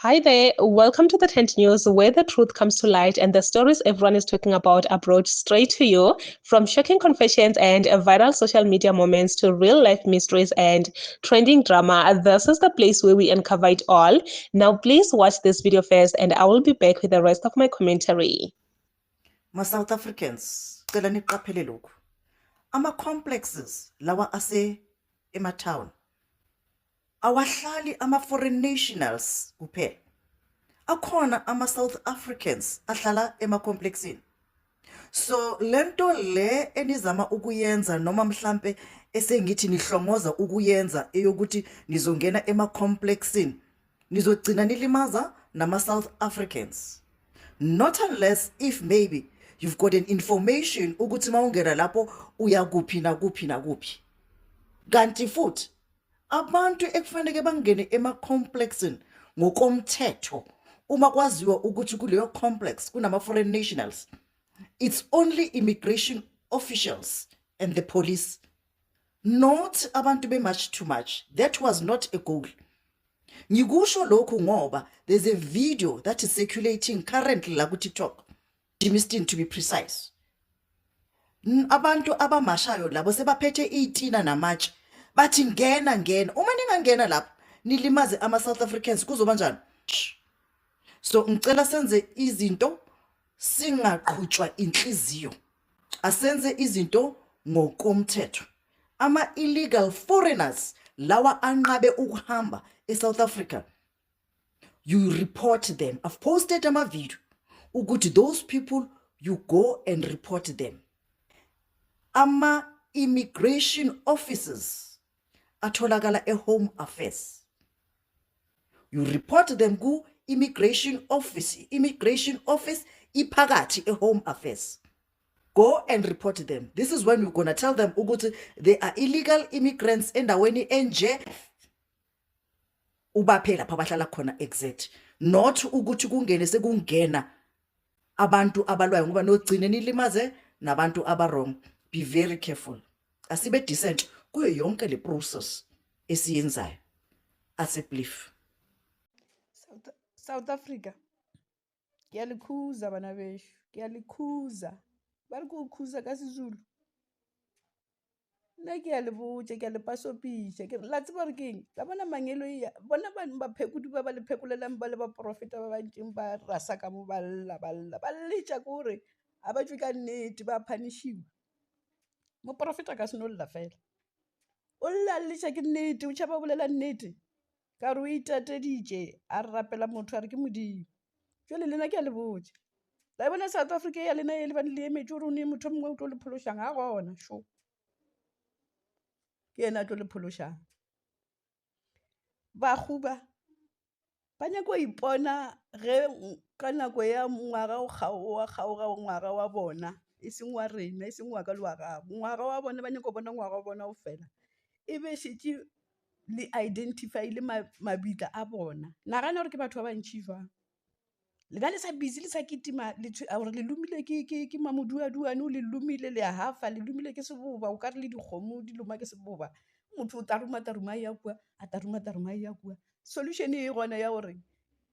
Hi there, welcome to the Tent News, where the truth comes to light and the stories everyone is talking about are brought straight to you. From shocking confessions and viral social media moments to real life mysteries and trending drama, this is the place where we uncover it all. Now, please watch this video first, and I will be back with the rest of my commentary. Ma-South Africans, cela niqaphele lokhu. Ama-complexes lawa ema-town awahlali ama-foreign nationals kuphela. Akhona ama-South Africans ahlala ema-complexini. So lento le enizama ukuyenza noma mhlambe esengithi nihlongoza ukuyenza eyokuthi nizongena ema-complexini nizogcina nilimaza nama-South Africans. Not unless if maybe you've got an information ukuthi mawungena lapho uya kuphi nakuphi nakuphi. Kanti futhi abantu ekufanele bangene ema-complexini ngokomthetho uma kwaziwa ukuthi kuleyo complex kunama-foreign nationals, it's only immigration officials and the police, not abantu be-much too much. That was not a goal. Ngikusho lokhu ngoba there's a video that is circulating currently la ku-TikTok, Jimistin to be precise. Abantu abamashayo labo sebaphethe itina namatshe bathi ngena uma ningangena lapho nilimaze ama-South Africans kuzoba njani? So ngicela senze izinto singaqhutshwa inhliziyo, asenze izinto ngokomthetho. Ama-illegal foreigners lawa anqabe ukuhamba eSouth Africa, you report them. I've posted ama-video ukuthi those people you go and report them. Ama-immigration officers atholakala e-Home Affairs, you report them ku-immigration office iphakathi e-Home Affairs. Go and report them. This is when we're going to tell them ukuthi they are illegal immigrants endaweni enje ubaphela pha bahlala khona exact, not ukuthi kungene sekungena abantu abalwayo ngoba nogcine nilimaze nabantu abarong. Be very careful. Asibe decent kuyo yonke le process esiyenzayo. Asebelief. South Africa. Kiyalikhuza bana beshu, kiyalikhuza. Bari kukhuza ka Sizulu. Nna kiyalibuja, kiyalipasopisha. La tseba re keng? La bona mangelo ya, bona ba phekudu ba le phekulelang ba le ba profeta ba bantseng ba rasa ka mo ba lla. Ba letša kore a ba tswe ka nnete ba punishiwa. Mo profeta ka se no lla fela. O lla letša ke nnete, o tšhaba bolela nnete. Ka re o itateditše a rapela motho a re ke modimo. Jwale lena ke a le botša. La bona South Africa ya lena e le bane le emetse gore o ne motho mongwe o tlo le phološang ga gona sho. Ke yena a tlo le phološang. Bakguba ba nyaka go ipona ge ka nako ya ngwaga o kgaoga ngwaga wa bona, e seng wa rena, e seng wa ka le wa gago. Ngwaga wa bona ba nyaka go bona ngwaga wa bona o fela. E be šetše le identify le mabitla a bona. Nagana gore ke batho ba bantši jwang. Le ba le sa busy le sa kitima gore le lumile ke mamoduaduane, o le lumile le a hafa, le lumile ke seboba, o ka re le dikgomo di loma ke seboba. Motho o tarumataruma ya kua, a tarumataruma ya kua. Solution e gona ya gore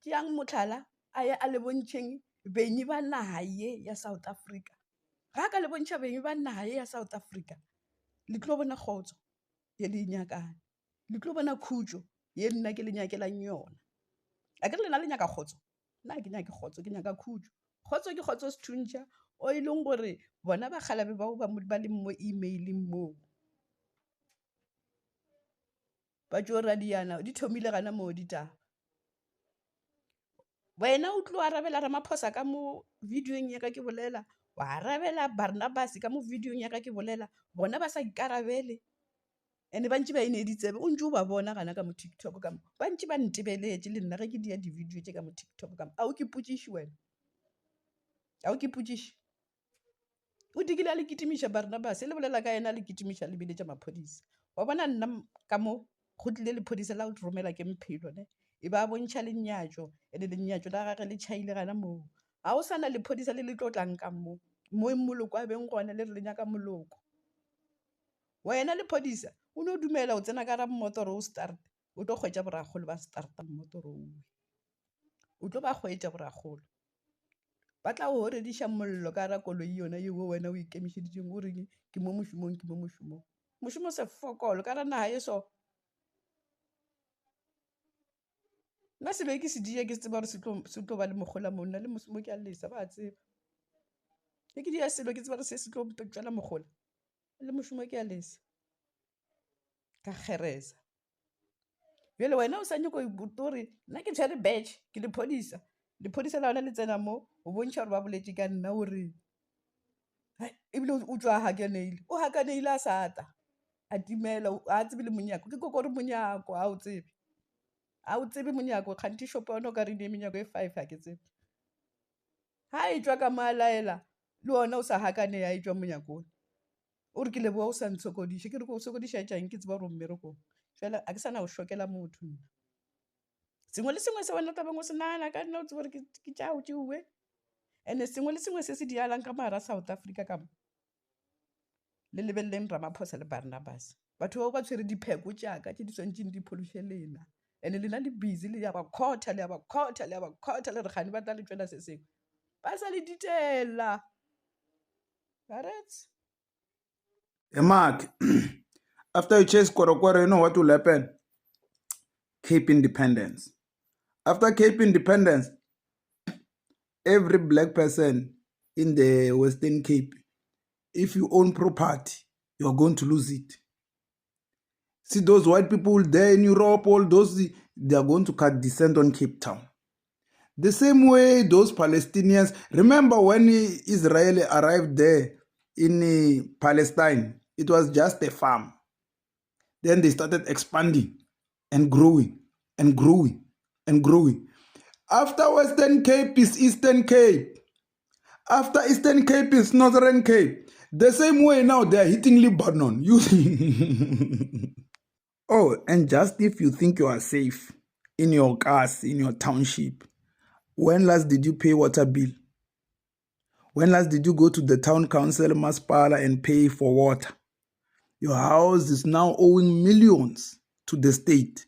ke yang motlhala a ye a le bontšheng benyi ba naga ye ya South Africa. Ga ka le bontšha benyi ba naga ye ya South Africa, le tlo bona kgotso ye le nyakana, le tlo bona khutšo ye nna ke le nyakelang yona. A ke re lena le nyaka kgotso, nna ke nyake kgotso, ke nyaka khutšo. Kgotso ke kgotso sethuntšha o e leng gore bona ba kgalabe bao ba le mo emaileng moo. Ba tšo radiana di thomile gana moo ditaba. Wena o tlo arabela Ramaphosa ka mo videoeng ya ka ke bolela, wa arabela Barnabas ka mo videoeng ya ka ke bolela, bona ba sa ikarabele. Ene ba ntse ba ineditsebe o ntse o ba bona gana ka mo TikTok ka mo. Ba ntse ba ntebeletše le nna ge ke dia di-video tše ka mo TikTok ka mo. A o ke potšiše wena? A o ke potšiše? O dikile a le kitimiša Barnabas, le bolela ka yena le kitimiša le biletša maphodisa. Wa bona nna ka mo go tlile lephodisa la o romela ke Mphelo ne. E ba bontšha lenyatšo, ene lenyatšo la gage le tšhaile gana moo. Ga o sana lephodisa le le tlotlang ka mo. Mo moloko a beng gona le re le nyaka moloko. Wena lephodisa o no dumela o tsena ka ra mmotoro o start, o tlo kgwetša boragolo ba starta mmotoro o. o tlo ba kgwetja borakgolo ba tla go rediša mollo ka ra koloi yona yeo wena o ikemišeditšeng o reng ke mo mošomong ke mo mošomong mošomo sefokolo ka ra naga ye so nna selo ke se dia ke tseba gore se tlo ba le mogola monna le mošomo ke a lesa ba tseba ke dia selo ke tseba gore se tlo tswela mogola le mošomo ke a lesa ka kgeresa bjale wena o sa nyako ipotore nna ke tshwere badge ke lephodisa la ona le tsena mo o bontšha gore ba boletse ka nna o reng ebile o tswa o hakaneile a sata a timela a tsebe le monyako ke koko gore monyako a o tsebe monyako kganti shopo yona o ka re ne menyako e 5 ha ke tsebe ha e tswa ka malaela le ona o sa hakane a e tswa monyakong o re ke leboa o sa ntshokodiše ke re ko o sokodiša tšang ke tseba gore mmerekong fela a ke sana go šokela motho nna sengwe le sengwe se wena tabeng o se nagana ka nna o tseba gore ke tšao tšeuwe and-e sengwe le sengwe se se dialang ka mara South Africa ka mo le lebeleleng Ramaphosa le Barnabas batho bao ba tshwere dipheko tšaka tše di swantšeng di phološe lena and-e lena le busy le ya ba khotha le re gane ba tla le tswela se sengwe ba sa le ditela barets Mark, after you chase Korokoro, you know what will happen? Cape Independence. After Cape Independence, every black person in the Western Cape, if you own property, you are going to lose it. See those white people there in Europe, all those, they are going to cut descent on Cape Town. The same way those Palestinians, remember when Israel arrived there in Palestine, it was just a farm. Then they started expanding and growing and growing and growing. After Western Cape is Eastern Cape. After Eastern Cape is Northern Cape. The same way now they are hitting Lebanon. Oh, and just if you think you are safe in your cars, in your township, when last did you pay water bill? When last did you go to the town council, Masipala, and pay for water? Your house is now owing millions to the state.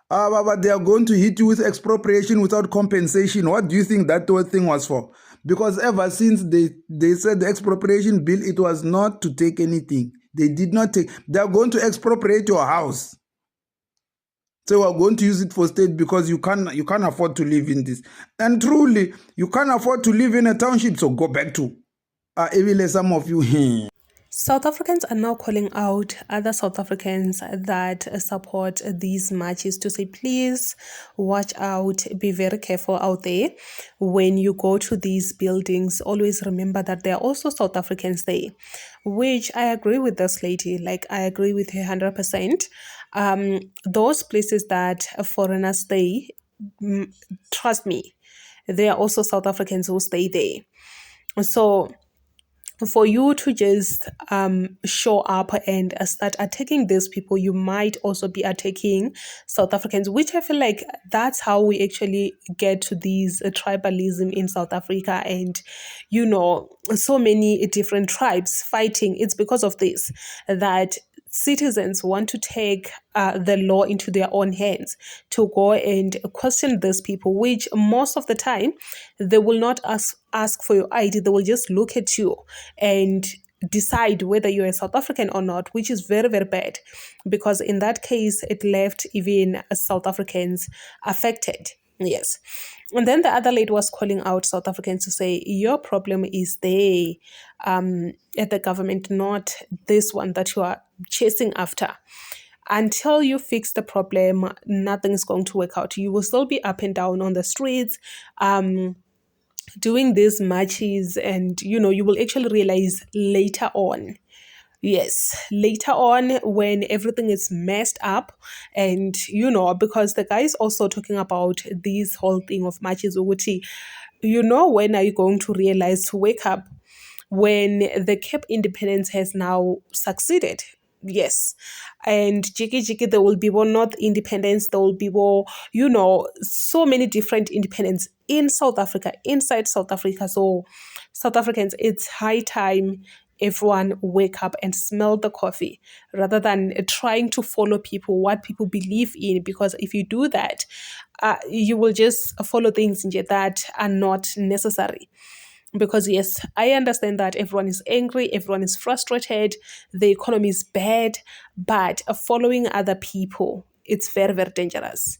But they are going to hit you with expropriation without compensation. What do you think that whole thing was for? Because ever since they said the expropriation bill, it was not to take anything. They did not take. They are going to expropriate your house. So we are going to use it for state because you can't afford to live in this. And truly, you can't afford to live in a township. So go back to some of you. South Africans are now calling out other South Africans that support these marches to say, please watch out, be very careful out there. When you go to these buildings, always remember that there are also South Africans there, which I agree with this lady. Like, I agree with her 100%. Those places that foreigners stay, trust me, there are also South Africans who stay there. So for you to just show up and start attacking these people, you might also be attacking South Africans, which I feel like that's how we actually get to these tribalism in South Africa, and so many different tribes fighting. It's because of this that citizens want to take the law into their own hands, to go and question these people, which most of the time they will not ask for your ID. They will just look at you and decide whether you're a South African or not, which is very, very bad, because in that case it left even South Africans affected. Yes. And then the other lady was calling out South Africans to say, your problem is there at the government, not this one that you are chasing after. Until you fix the problem, nothing is going to work out. You will still be up and down on the streets, doing these marches, and you will actually realize later on. Yes, later on when everything is messed up, and because the guy is also talking about this whole thing of marches, when are you going to realize to wake up when the Cape Independence has now succeeded? Yes. And jiki, there will be more North Independence, there will be more, so many different independence in South Africa, inside South Africa. So South Africans, it's high time everyone wake up and smell the coffee rather than trying to follow people, what people believe in. Because if you do that, you will just follow things that are not necessary. Because yes, I understand that everyone is angry, everyone is frustrated, the economy is bad, but following other people, it's very, very dangerous.